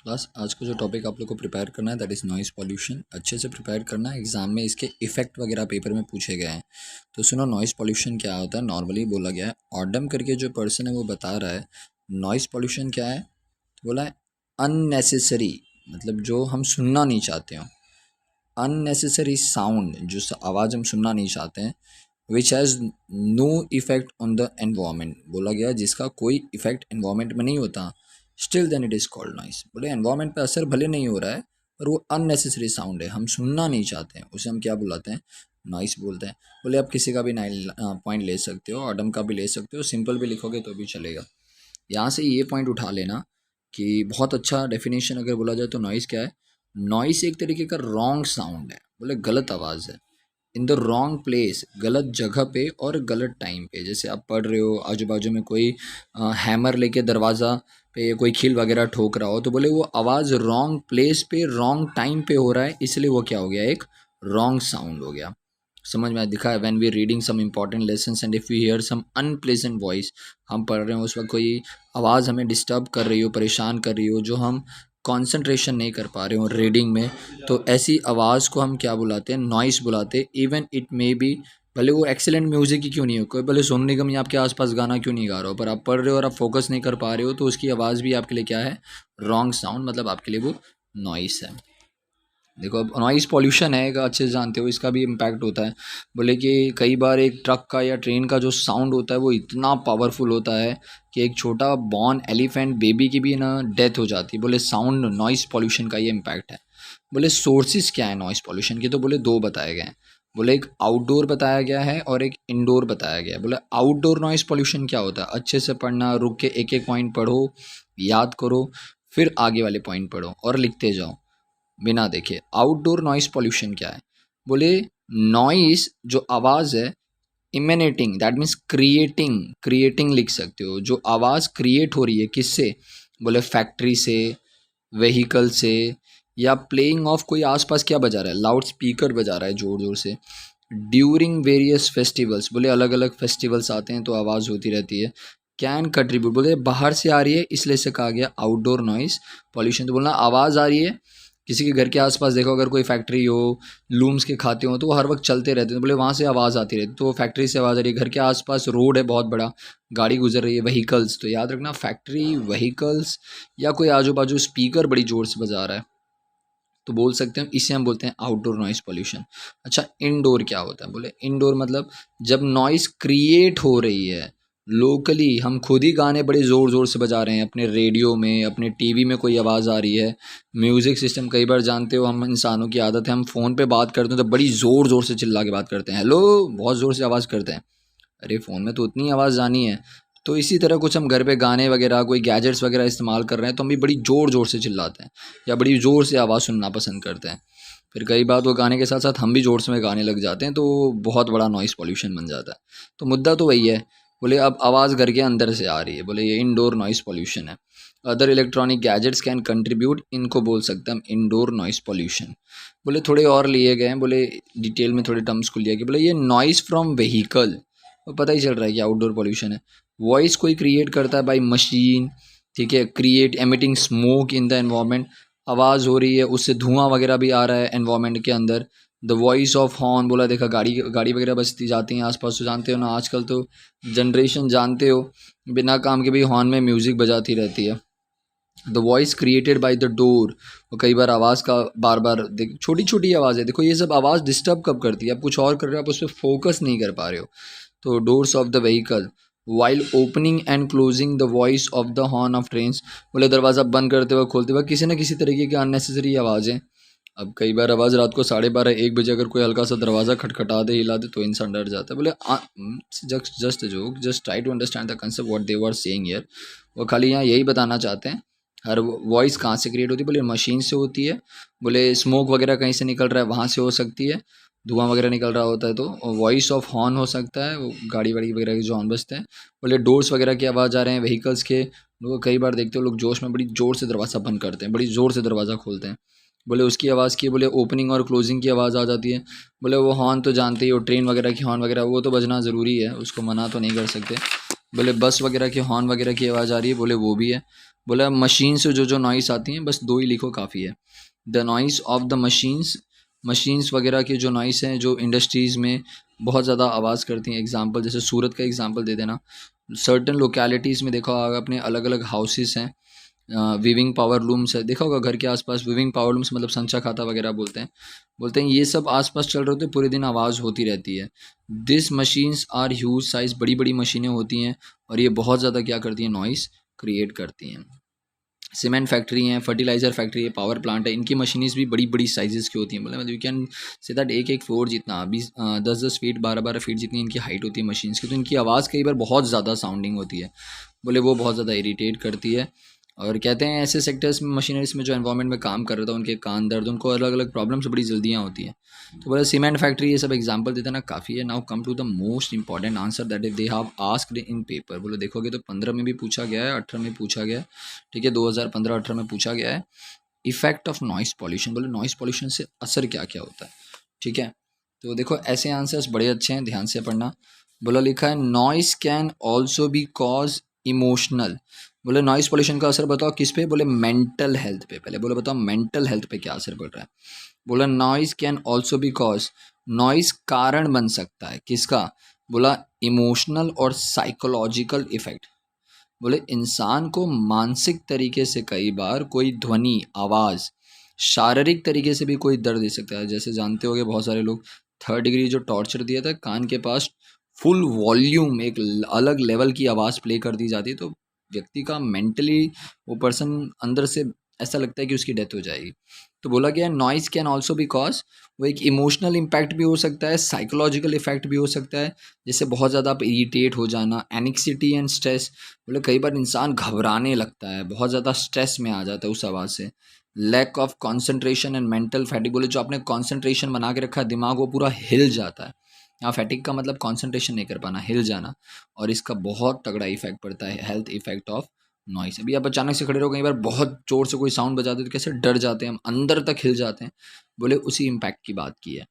Class आज का जो टॉपिक आप लोग को प्रिपेयर करना है दैट इज़ नॉइज़ पॉल्यूशन। अच्छे से प्रिपेयर करना है, एग्जाम में इसके इफेक्ट वगैरह पेपर में पूछे गए हैं। तो सुनो, नॉइज़ पॉल्यूशन क्या होता है। नॉर्मली बोला गया है, ऑडम करके जो पर्सन है वो बता रहा है नॉइज़ पॉल्यूशन क्या है। तो बोला है अननेसेसरी, मतलब जो हम सुनना नहीं चाहते हो, अननेसेसरी साउंड, जो आवाज़ हम सुनना नहीं चाहते हैं, which has no effect on the environment. बोला गया जिसका कोई इफेक्ट एनवायरमेंट में नहीं होता, still then it is called noise. बोले एनवायरमेंट पे असर भले नहीं हो रहा है पर वो अननेसेसरी साउंड है, हम सुनना नहीं चाहते हैं, उसे हम क्या बुलाते हैं, नॉइस बोलते हैं। बोले आप किसी का भी पॉइंट ले सकते हो, ऑडम का भी ले सकते हो, सिंपल भी लिखोगे तो भी चलेगा। यहाँ से ये पॉइंट उठा लेना कि बहुत अच्छा डेफिनेशन अगर बोला जाए तो नॉइस क्या है। नॉइस एक तरीके का रॉन्ग साउंड है, बोले गलत आवाज़ है, इन द रॉन्ग प्लेस, गलत जगह पे और गलत टाइम पे। जैसे आप पढ़ रहे हो, आजू बाजू में कोई हैमर लेके दरवाज़ा पे कोई खील वगैरह ठोक रहा हो, तो बोले वो आवाज़ रॉन्ग प्लेस पे रॉन्ग टाइम पे हो रहा है, इसलिए वो क्या हो गया, एक रॉन्ग साउंड हो गया। समझ में दिखा है। When we reading some important lesson and if we hear some unpleasant voice, हम पढ़ रहे हो उस वक्त कोई आवाज़ हमें डिस्टर्ब कर रही हो, परेशान कर रही हो, जो हम कंसंट्रेशन नहीं कर पा रहे हो रीडिंग में, तो ऐसी आवाज़ को हम क्या बुलाते हैं, नॉइस बुलाते हैं। इवन इट मे बी, भले वो एक्सेलेंट म्यूजिक ही क्यों नहीं हो, कोई भले सोनू निगम या आपके आसपास गाना क्यों नहीं गा रहा हो, पर आप पढ़ रहे हो और आप फोकस नहीं कर पा रहे हो, तो उसकी आवाज़ भी आपके लिए क्या है, रॉन्ग साउंड, मतलब आपके लिए वो नॉइस है। देखो अब नॉइज़ पॉल्यूशन है, अच्छे से जानते हो, इसका भी इम्पैक्ट होता है। बोले कि कई बार एक ट्रक का या ट्रेन का जो साउंड होता है वो इतना पावरफुल होता है कि एक छोटा बॉर्न एलिफेंट बेबी की भी ना डेथ हो जाती है। बोले साउंड नॉइज़ पॉल्यूशन का ये इम्पैक्ट है। बोले सोर्सेज क्या है नॉइज़ पॉल्यूशन के, तो बोले दो बताए गए हैं। बोले एक आउटडोर बताया गया है और एक इंडोर बताया गया है। बोले आउटडोर नॉइज़ पॉल्यूशन क्या होता है, अच्छे से पढ़ना, रुक के एक एक पॉइंट पढ़ो, याद करो, फिर आगे वाले पॉइंट पढ़ो और लिखते जाओ बिना देखे। आउटडोर नॉइस पॉल्यूशन क्या है, बोले नॉइस जो आवाज़ है, इमेनेटिंग, दैट मीन्स क्रिएटिंग, क्रिएटिंग लिख सकते हो, जो आवाज़ क्रिएट हो रही है किससे, बोले फैक्ट्री से, व्हीकल से, या प्लेइंग ऑफ, कोई आसपास क्या बजा रहा है, लाउड स्पीकर बजा रहा है ज़ोर ज़ोर से, ड्यूरिंग वेरियस फेस्टिवल्स, बोले अलग अलग फेस्टिवल्स आते हैं तो आवाज़ होती रहती है, कैन कंट्रीब्यूट, बोले बाहर से आ रही है इसलिए से कहा गया आउटडोर नॉइस पॉल्यूशन। तो बोलना आवाज़ आ रही है किसी के घर के आसपास, देखो अगर कोई फैक्ट्री हो, लूम्स के खाते हो, तो वो हर वक्त चलते रहते हैं, तो बोले वहाँ से आवाज़ आती रहती है, तो फैक्ट्री से आवाज़ आ रही है। घर के आसपास रोड है बहुत बड़ा, गाड़ी गुजर रही है, व्हीकल्स, तो याद रखना फैक्ट्री, व्हीकल्स, या कोई आजू बाजू स्पीकर बड़ी ज़ोर से बजा रहा है, तो बोल सकते हैं, इसे हम बोलते हैं आउटडोर नॉइस पॉल्यूशन। अच्छा, इनडोर क्या होता है, बोले इनडोर मतलब जब नॉइस क्रिएट हो रही है लोकली, हम खुद ही गाने बड़े ज़ोर ज़ोर से बजा रहे हैं, अपने रेडियो में, अपने टीवी में कोई आवाज़ आ रही है, म्यूज़िक सिस्टम, कई बार जानते हो हम इंसानों की आदत है, हम फ़ोन पे बात करते हैं तो बड़ी ज़ोर ज़ोर से चिल्ला के बात करते हैं, हेलो, बहुत ज़ोर से आवाज़ करते हैं। अरे फ़ोन में तो उतनी आवाज़ आनी है। तो इसी तरह कुछ हम घर पे गाने वगैरह, कोई गैजेट्स वगैरह इस्तेमाल कर रहे हैं तो हम भी बड़ी ज़ोर ज़ोर से चिल्लाते हैं या बड़ी ज़ोर से आवाज़ सुनना पसंद करते हैं। फिर कई बार वो गाने के साथ साथ हम भी ज़ोर से में गाने लग जाते हैं, तो बहुत बड़ा नॉइज़ पॉल्यूशन बन जाता है। तो मुद्दा तो वही है। बोले अब आवाज़ घर के अंदर से आ रही है, बोले ये इनडोर नॉइज़ पॉल्यूशन है। Other electronic gadgets can contribute, इनको बोल सकते हैं हम इनडोर नॉइज़ पॉल्यूशन। बोले थोड़े और लिए गए हैं, बोले डिटेल में थोड़े टर्म्स को लिया कि बोले ये नॉइज़ फ्रॉम व्हीकल, तो पता ही चल रहा है कि आउटडोर पॉल्यूशन है। वॉइस कोई क्रिएट करता है बाय मशीन, ठीक है, create emitting smoke in the environment, आवाज़ हो रही है उससे धुआं वगैरह भी आ रहा है एनवायरनमेंट के अंदर। द वॉइस ऑफ हॉर्न, बोला देखा गाड़ी गाड़ी वगैरह बजती जाती हैं आसपास, तो जानते हो ना आजकल तो जनरेशन, जानते हो, बिना काम के भी हॉर्न में म्यूज़िक बजाती रहती है। The voice created by the door, और कई बार आवाज़ का बार बार देख, छोटी छोटी आवाज़ है, देखो ये सब आवाज़ डिस्टर्ब कब करती है, आप कुछ और कर रहे हो, आप उस पर फोकस नहीं कर पा रहे हो। तो doors of the vehicle, while opening and closing the voice of the horn of trains, बोले दरवाज़ा बंद करते हुए खोलते हुए किसी न किसी तरीके की अननेसेसरी आवाज़ें। अब कई बार आवाज़ रात को 12:30 1 बजे अगर कोई हल्का सा दरवाज़ा खटखटा दे, हिला दे, तो इंसान डर जाता है। बोले just joke, just try to understand the concept what they were saying here. वो खाली यहाँ यही बताना चाहते हैं। हर वॉइस कहाँ से क्रिएट होती है, बोले मशीन से होती है। बोले स्मोक वगैरह कहीं से निकल रहा है, वहाँ से हो सकती है, धुआं वगैरह निकल रहा होता है, तो वॉइस ऑफ हॉर्न हो सकता है, वो गाड़ी वाड़ी वगैरह के जो हॉर्न बजते हैं। बोले डोर्स वगैरह की आवाज़ आ रहे हैं व्हीकल्स के, लोग कई बार देखते हो लोग जोश में बड़ी ज़ोर से दरवाज़ा बंद करते हैं, बड़ी ज़ोर से दरवाज़ा खोलते हैं, बोले उसकी आवाज़ की, बोले ओपनिंग और क्लोजिंग की आवाज़ आ जाती है। बोले वो हॉर्न तो जानते ही हो, ट्रेन वगैरह की हॉर्न वगैरह वो तो बजना ज़रूरी है, उसको मना तो नहीं कर सकते। बोले बस वगैरह की हॉर्न वगैरह की आवाज़ आ रही है, बोले वो भी है। बोला मशीन से जो जो नॉइस आती हैं, बस 2 ही लिखो काफ़ी है। The noise of the machines वगैरह के जो नॉइस हैं, जो इंडस्ट्रीज़ में बहुत ज़्यादा आवाज़ करती हैं। एग्जांपल जैसे सूरत का एग्जांपल दे देना। सर्टेन लोकेलिटीज़ में देखा होगा आपने, अलग अलग हाउसेस हैं, वीविंग पावर लूम्स है, देखा होगा घर के आसपास वीविंग पावर लूम्स, मतलब संचा खाता वगैरह बोलते हैं ये सब आसपास चल रहे होते हैं, पूरे दिन आवाज़ होती रहती है। This machines are huge size, बड़ी बड़ी मशीनें होती हैं और ये बहुत ज़्यादा क्या करती हैं, नॉइस क्रिएट करती हैं। सीमेंट फैक्ट्री हैं, फर्टिलाइज़र फैक्ट्री है, पावर प्लांट है, इनकी मशीनरीज भी बड़ी बड़ी साइजेस की होती हैं। मतलब यू कैन से दैट एक एक फ्लोर जितना 10-10 फीट 12-12 फीट जितनी इनकी हाइट होती है मशीन्स की, तो इनकी आवाज़ कई बार बहुत ज़्यादा साउंडिंग होती है। बोले वो बहुत ज़्यादा इरीटेट करती है। और कहते हैं ऐसे सेक्टर्स में, मशीनरीज में जो एनवायरनमेंट में काम कर रहा था, उनके कान दर्द, उनको अलग अलग प्रॉब्लम्स बड़ी जल्दियाँ होती हैं। तो बोले सीमेंट फैक्ट्री, ये सब एग्जांपल देते ना काफ़ी है। Now come to the most important answer that if they have asked in paper. बोले देखोगे तो 15 में भी पूछा गया है, 18 में पूछा गया है, ठीक है, 2015-18 में पूछा गया है। इफेक्ट ऑफ नॉइस पॉल्यूशन, बोले नॉइस पॉल्यूशन से असर क्या क्या होता है, ठीक है। तो देखो ऐसे आंसर्स बड़े अच्छे हैं, ध्यान से पढ़ना। बोला लिखा है noise can also be cause emotional. बोले नॉइस पोल्यूशन का असर बताओ किस पे, बोले मेंटल हेल्थ पे। पहले बोले बताओ मेंटल हेल्थ पे क्या असर पड़ रहा है। बोला noise can also be cause, noise कारण बन सकता है किसका, बोला इमोशनल और साइकोलॉजिकल इफेक्ट। बोले इंसान को मानसिक तरीके से कई बार कोई ध्वनि, आवाज़, शारीरिक तरीके से भी कोई दर्द दे सकता है। जैसे जानते होंगे बहुत सारे लोग 3rd डिग्री जो टॉर्चर दिया था, कान के पास फुल वॉल्यूम एक अलग लेवल की आवाज़ प्ले कर दी जाती है, तो व्यक्ति का मेंटली वो पर्सन अंदर से ऐसा लगता है कि उसकी डेथ हो जाएगी। तो बोला गया noise can also be cause, वो एक इमोशनल इम्पैक्ट भी हो सकता है, साइकोलॉजिकल इफेक्ट भी हो सकता है, जैसे बहुत ज़्यादा आप इरिटेट हो जाना, एनिक्सिटी एंड स्ट्रेस। बोले कई बार इंसान घबराने लगता है, बहुत ज़्यादा स्ट्रेस में आ जाता है उस आवाज़ से। Lack of concentration and mental fatigue, बोले जो आपने कॉन्सेंट्रेशन बना के रखा है, दिमाग वो पूरा हिल जाता है। यहाँ फैटिक का मतलब कॉन्सेंट्रेशन नहीं कर पाना, हिल जाना। और इसका बहुत तगड़ा इफेक्ट पड़ता है, हेल्थ इफेक्ट ऑफ नॉइस। अभी आप अचानक से खड़े रहो, कई बार बहुत जोर से कोई साउंड बजा दे तो कैसे डर जाते हैं हम, अंदर तक हिल जाते हैं। बोले उसी इम्पैक्ट की बात की है।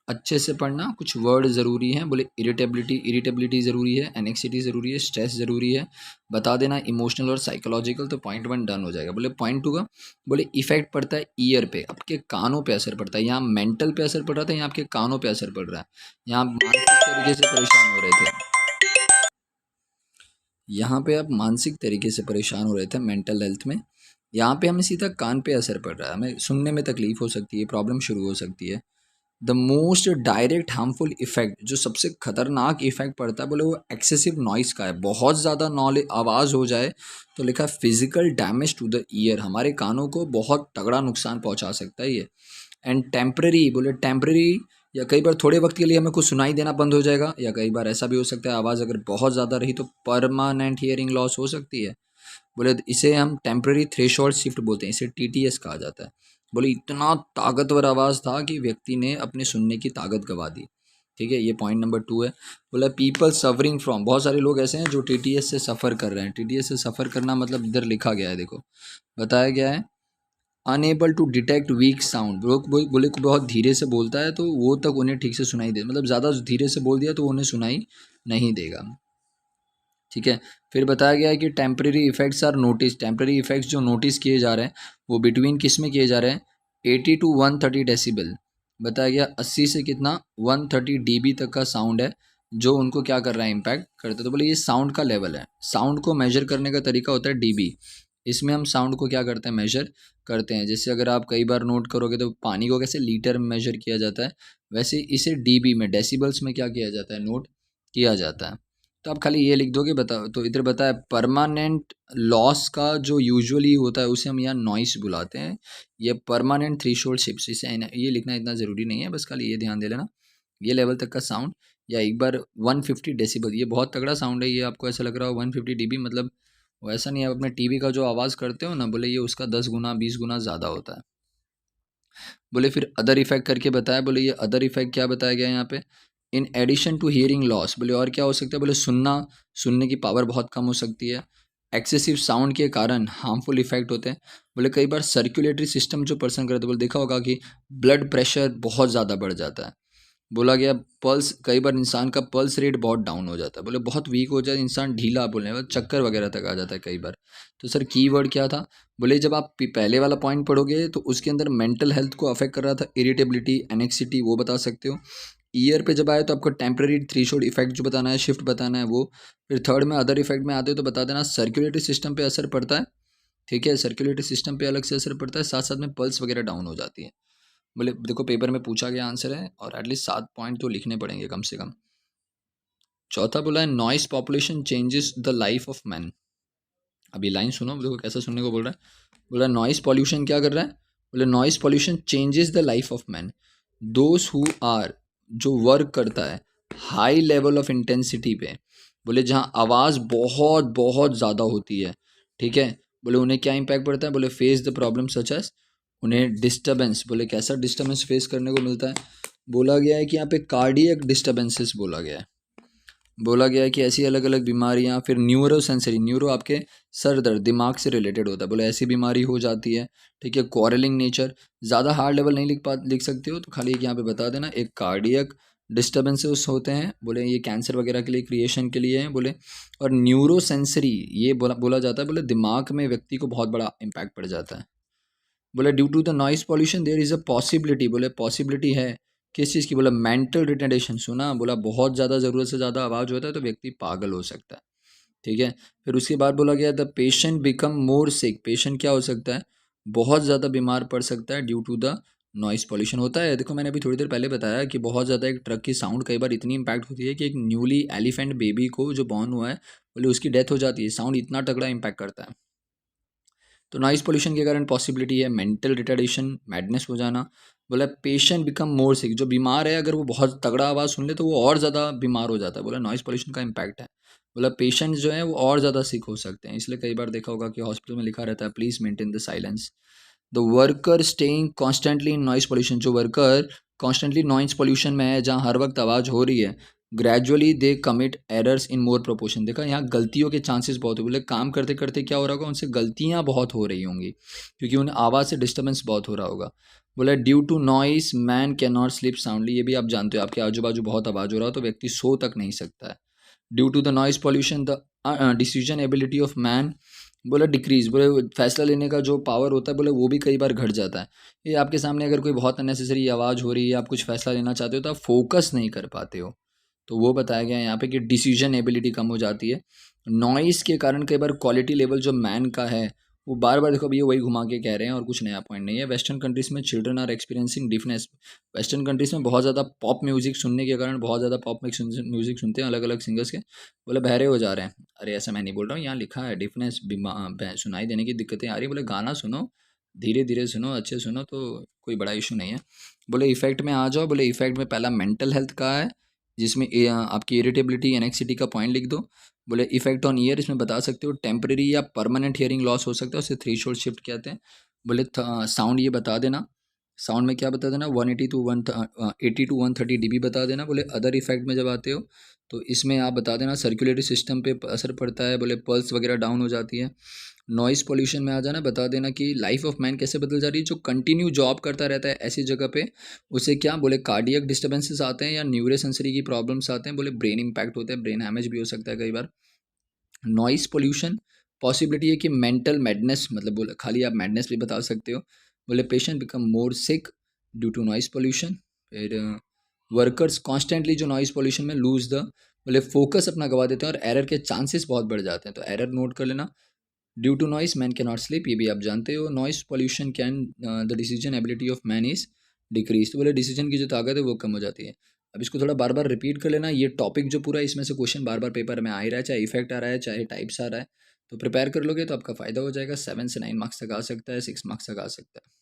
अच्छे से पढ़ना, कुछ वर्ड ज़रूरी हैं। बोले इरिटेबिलिटी ज़रूरी है, एनेक्सिटी ज़रूरी है, स्ट्रेस ज़रूरी है, बता देना इमोशनल और साइकोलॉजिकल, तो पॉइंट 1 डन हो जाएगा। बोले पॉइंट 2 का, बोले इफेक्ट पड़ता है ईयर पे, आपके कानों पे असर पड़ता है। यहाँ मेंटल पे असर पड़ रहा था, यहाँ आपके कानों पे असर पड़ रहा है। यहाँ आप मानसिक तरीके से परेशान हो रहे थे, यहाँ पे आप मानसिक तरीके से परेशान हो रहे थे मेंटल हेल्थ में, यहाँ पे हमें सीधा कान पे असर पड़ रहा है, हमें सुनने में तकलीफ हो सकती है, प्रॉब्लम शुरू हो सकती है। The most direct harmful effect, जो सबसे खतरनाक इफेक्ट पड़ता है, बोले वो एक्सेसिव नॉइस का है। बहुत ज़्यादा नॉलेज आवाज़ हो जाए तो लिखा physical damage to the ear, हमारे कानों को बहुत तगड़ा नुकसान पहुंचा सकता है ये। एंड टेम्परेरी, बोले टेम्परेरी या कई बार थोड़े वक्त के लिए हमें कुछ सुनाई देना बंद हो जाएगा, या कई बार ऐसा भी हो सकता है आवाज़ अगर बहुत ज़्यादा रही तो परमानेंट हियरिंग लॉस हो सकती है। बोले इसे हम टेम्परेरी थ्रेशोल्ड शिफ्ट बोलते हैं, इसे टीटीएस कहा जाता है। बोले इतना ताकतवर आवाज़ था कि व्यक्ति ने अपने सुनने की ताकत गंवा दी, ठीक है। ये पॉइंट नंबर 2 है। बोला पीपल सफरिंग फ्रॉम, बहुत सारे लोग ऐसे हैं जो टीटीएस से सफ़र कर रहे हैं। टीटीएस से सफ़र करना मतलब इधर लिखा गया है, देखो बताया गया है, unable to detect weak sound. लोग बोले को बहुत धीरे से बोलता है तो वो तक उन्हें ठीक से सुनाई दे, मतलब ज़्यादा धीरे से बोल दिया तो उन्हें सुनाई नहीं देगा, ठीक है। फिर बताया गया है कि temporary effects are notice, temporary effects जो नोटिस किए जा रहे हैं वो बिटवीन किस में किए जा रहे हैं, 80 to 130 डेसिबल। बताया गया 80 से कितना 130 dB तक का साउंड है जो उनको क्या कर रहा है, इम्पैक्ट करता है। तो बोले ये साउंड का लेवल है। साउंड को मेजर करने का तरीका होता है डीबी, इसमें हम साउंड को क्या करते हैं, मेजर करते हैं। जैसे अगर आप कई बार नोट करोगे तो पानी को कैसे लीटर में मेजर किया जाता है, वैसे इसे डीबी में, डेसिबल्स में क्या किया जाता है, नोट किया जाता है। तो आप खाली ये लिख दोगे, बताओ तो इधर बताया परमानेंट लॉस का जो यूजुअली होता है उसे हम यहाँ नॉइस बुलाते हैं। ये परमानेंट थ्रेशोल्ड शिफ्ट, इसे ये लिखना इतना ज़रूरी नहीं है, बस खाली ये ध्यान दे लेना, ये लेवल तक का साउंड। या एक बार 150 डेसिबल, ये बहुत तगड़ा साउंड है, ये आपको ऐसा लग रहा हो 150 dB, मतलब वो ऐसा नहीं है, आप अपने टीवी का जो आवाज़ करते हो ना, बोले ये उसका 10 गुना 20 गुना ज़्यादा होता है। बोले फिर अदर इफेक्ट करके बताया, बोले ये अदर इफेक्ट क्या बताया गया यहाँ पे, in addition to hearing loss. बोले और क्या हो सकता है, बोले सुनने की पावर बहुत कम हो सकती है। एक्सेसिव साउंड के कारण हार्मफुल इफेक्ट होते हैं। बोले कई बार सर्कुलेटरी सिस्टम जो पर्सन करते, बोले देखा होगा कि ब्लड प्रेशर बहुत ज़्यादा बढ़ जाता है। बोला गया पल्स, कई बार इंसान का पल्स रेट बहुत डाउन हो जाता है, बोले बहुत वीक हो जाए इंसान, ढीला बोलने में चक्कर वगैरह तक आ जाता है कई बार। तो सर कीवर्ड क्या था? बोले जब आप पहले वाला पॉइंट पढ़ोगे तो उसके अंदर मेंटल हेल्थ को अफेक्ट कर रहा था, इरिटेबिलिटी, एनेक्सिटी, वो बता सकते हो। ईयर पे जब आए तो आपको टेम्पररी थ्रेशोल्ड इफेक्ट जो बताना है, शिफ्ट बताना है वो। फिर थर्ड में अदर इफेक्ट में आते हो तो बता देना सर्कुलेटरी सिस्टम पे असर पड़ता है, ठीक है, सर्कुलेटरी सिस्टम पे अलग से असर पड़ता है, साथ साथ में पल्स वगैरह डाउन हो जाती है। बोले देखो पेपर में पूछा गया आंसर है और एटलीस्ट 7 पॉइंट तो लिखने पड़ेंगे कम से कम। चौथा बोला है noise population changes the life of man. अभी लाइन सुनो, देखो कैसा सुनने को बोल रहा है। बोला नॉइस पॉल्यूशन क्या कर रहा है? बोले noise pollution changes the life of man those who are, जो वर्क करता है हाई लेवल ऑफ इंटेंसिटी पे, बोले जहाँ आवाज़ बहुत बहुत ज़्यादा होती है, ठीक है, बोले उन्हें क्या इम्पैक्ट पड़ता है? बोले face the problem such as, उन्हें डिस्टर्बेंस, बोले कैसा डिस्टर्बेंस फेस करने को मिलता है? बोला गया है कि यहाँ पे कार्डियक डिस्टर्बेंसेस बोला गया है। बोला गया है कि ऐसी अलग अलग बीमारियाँ, फिर न्यूरो सेंसरी, न्यूरो आपके सर दर्द, दिमाग से रिलेटेड होता है, बोले ऐसी बीमारी हो जाती है, ठीक है। क्वारलिंग नेचर, ज़्यादा हार्ड लेवल नहीं लिख सकते हो तो खाली एक यहाँ पे बता देना, एक कार्डियक डिस्टर्बेंसेस होते हैं, बोले ये कैंसर वगैरह के लिए, क्रिएशन के लिए हैं, बोले। और न्यूरो सेंसरी ये बोला बोला जाता है, बोले दिमाग में व्यक्ति को बहुत बड़ा इम्पैक्ट पड़ जाता है। बोला due to the noise pollution there is a possibility, बोले पॉसिबिलिटी है किस चीज़ की? बोला मेंटल रिटार्डेशन, सुना, बोला बहुत ज़्यादा ज़रूरत से ज़्यादा आवाज़ होता है तो व्यक्ति पागल हो सकता है, ठीक है। फिर उसके बाद बोला गया the patient become more sick, patient क्या हो सकता है? बहुत ज़्यादा बीमार पड़ सकता है due to the noise pollution होता है। देखो मैंने अभी थोड़ी देर पहले बताया कि बहुत ज़्यादा एक ट्रक की साउंड कई बार इतनी इम्पैक्ट होती है कि एक न्यूली एलिफेंट बेबी को जो बॉर्न हुआ है, बोले उसकी डेथ हो जाती है, साउंड इतना तगड़ा इम्पैक्ट करता है। तो नॉइस पोल्यूशन के कारण पॉसिबिलिटी है मेंटल रिटार्डेशन, मैडनेस हो जाना। बोला पेशेंट बिकम मोर सिक, जो बीमार है अगर वो बहुत तगड़ा आवाज़ सुन ले तो वो और ज़्यादा बीमार हो जाता है, बोला नॉइस पोल्यूशन का इम्पैक्ट है। बोला पेशेंट जो है वो और ज़्यादा सिक हो सकते हैं, इसलिए कई बार देखा होगा कि हॉस्पिटल में लिखा रहता है please maintain the silence. The worker staying constantly in noise pollution, जो वर्कर कॉन्स्टेंटली नॉइस पोल्यूशन में है जहाँ हर वक्त आवाज़ हो रही है, gradually they commit errors in more proportion, देखा यहाँ गलतियों के चांसेस बहुत हो, बोले काम करते करते क्या हो रहा होगा, उनसे गलतियाँ बहुत हो रही होंगी क्योंकि उन्हें आवाज़ से डिस्टर्बेंस बहुत हो रहा होगा। बोला due to noise man can not sleep soundly, ये भी आप जानते हो आपके आजू बाजू बहुत आवाज़ हो रहा हो तो व्यक्ति सो तक नहीं सकता है। Due to the noise pollution the decision ability of man, बोला डिक्रीज, बोले फैसला लेने का जो पावर होता है बोले वो भी कई बार घट जाता है। ये आपके सामने अगर कोई बहुत अननेसेसरी आवाज़ हो रही है, आप कुछ फैसला लेना चाहते हो तो आप फोकस नहीं कर पाते हो, तो वो बताया गया है यहाँ पे कि डिसीजन एबिलिटी कम हो जाती है। नॉइस के कारण कई बार क्वालिटी लेवल जो मैन का है वो बार बार, देखो अभी ये वही घुमा के कह रहे हैं और कुछ नया पॉइंट नहीं है। वेस्टर्न कंट्रीज में children are experiencing deafness, western countries में बहुत ज़्यादा पॉप म्यूजिक सुनने के कारण बहुत ज़्यादा पॉप म्यूजिक सुनते हैं अलग अलग सिंगर्स के, बोले बहरे हो जा रहे हैं। अरे ऐसा मैं नहीं बोल रहा हूँ, यहाँ लिखा है डिफनेस, सुनाई देने की दिक्कतें आ रही है, बोले गाना सुनो, धीरे धीरे सुनो, अच्छे सुनो तो कोई बड़ा इशू नहीं है। बोले इफेक्ट में आ जाओ, बोले इफेक्ट में पहला मेंटल हेल्थ का है जिसमें आपकी इरिटेबिलिटी एनेक्सिटी का पॉइंट लिख दो। बोले इफेक्ट ऑन ईयर, इसमें बता सकते हो टेम्परेरी या परमानेंट हियरिंग लॉस हो सकता है, उसे थ्रेशोल्ड शिफ्ट कहते हैं। बोले साउंड ये बता देना, साउंड में क्या बता देना 180 टू 130 dB बता देना। बोले अदर इफेक्ट में जब आते हो तो इसमें आप बता देना सर्कुलेटरी सिस्टम पे असर पड़ता है, बोले पल्स वगैरह डाउन हो जाती है। नॉइस पोल्यूशन में आ जाना, बता देना कि लाइफ ऑफ मैन कैसे बदल जा रही है, जो कंटिन्यू जॉब करता रहता है ऐसी जगह पे उसे क्या, बोले कार्डियक डिस्टर्बेंसेस आते हैं या न्यूरो सेंसरी की प्रॉब्लम्स आते हैं, बोले ब्रेन इंपैक्ट होता है, ब्रेन हैमेज भी हो सकता है कई बार। नॉइस पोल्यूशन पॉसिबिलिटी है कि मेंटल मैडनेस, मतलब बोले खाली आप मैडनेस भी बता सकते हो। बोले patient become more sick due to noise pollution. फिर वर्कर्स कॉन्स्टेंटली जो नॉइस पोल्यूशन में लूज द, बोले फोकस अपना गवा देते हैं और एरर के चांसेस बहुत बढ़ जाते हैं, तो एरर नोट कर लेना। Due to noise man can not sleep, ये भी आप जानते हो। Noise pollution can the decision ability of man is decrease, तो बोले डिसीजन की जो ताकत है वो कम हो जाती है। अब इसको थोड़ा बार बार रिपीट कर लेना, ये टॉपिक जो पूरा इसमें से क्वेश्चन बार बार पेपर में आ ही रहा है, चाहे इफेक्ट आ रहा है चाहे टाइप्स आ रहा है, तो प्रिपेयर कर लोगे तो आपका फ़ायदा हो जाएगा। 7 से 9 मार्क्स तक आ सकता है, 6 मार्क्स तक आ सकता है।